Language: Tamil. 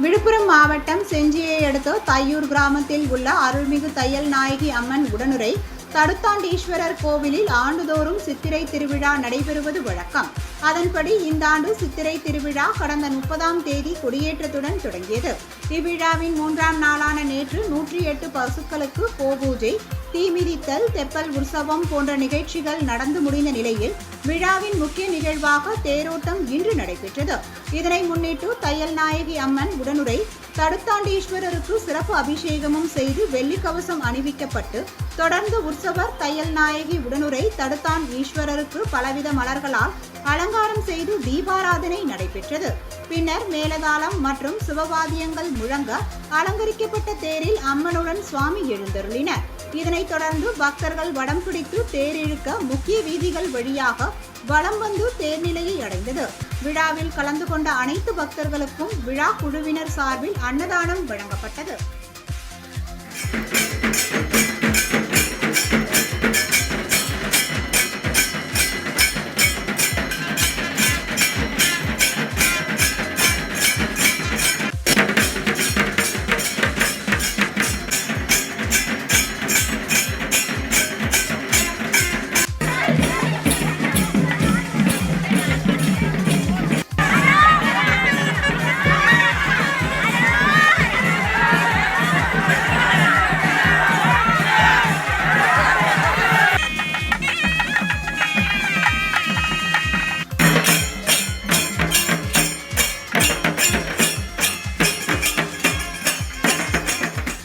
விழுப்புரம் மாவட்டம் செஞ்சியை அடுத்த தையூர் கிராமத்தில் உள்ள அருள்மிகு தையல் நாயகி அம்மன் உடனுரை தடுத்தாண்டீஸ்வரர் கோவிலில் ஆண்டுதோறும் சித்திரை திருவிழா நடைபெறுவது வழக்கம். அதன்படி இந்த ஆண்டு சித்திரை திருவிழா கடந்த 30ஆம் தேதி கொடியேற்றத்துடன் தொடங்கியது. இவ்விழாவின் 3ஆம் நாளான நேற்று 108 பசுக்களுக்கு கோபூஜை, தீமிதித்தல், தெப்பல் உற்சவம் போன்ற நிகழ்ச்சிகள் நடந்து முடிந்த நிலையில் விழாவின் முக்கிய நிகழ்வாக தேரோட்டம் இன்று நடைபெற்றது. இதனை முன்னிட்டு தையல் நாயகி அம்மன் உடனுரை தடுத்தாண்டீஸ்வரருக்கு சிறப்பு அபிஷேகமும் செய்து வெள்ளிக்கவசம் அணிவிக்கப்பட்டு தொடர்ந்து உற்சவர் தையல் நாயகி உடனுரை தடுத்தான் ஈஸ்வரருக்கு பலவித மலர்களால் அலங்காரம் செய்து தீபாராதனை நடைபெற்றது. பின்னர் மேலதாளம் மற்றும் சிவவாத்தியங்கள் முழங்க அலங்கரிக்கப்பட்ட தேரில் அம்மனுடன் சுவாமி எழுந்தருளினர். இதனைத் தொடர்ந்து பக்தர்கள் வடம் பிடித்து தேர் இழுக்க முக்கிய வீதிகள் வழியாக வலம் வந்து தேர்நிலையை அடைந்தது. விழாவில் கலந்து கொண்ட அனைத்து பக்தர்களுக்கும் விழா குழுவினர் சார்பில் அன்னதானம் வழங்கப்பட்டது.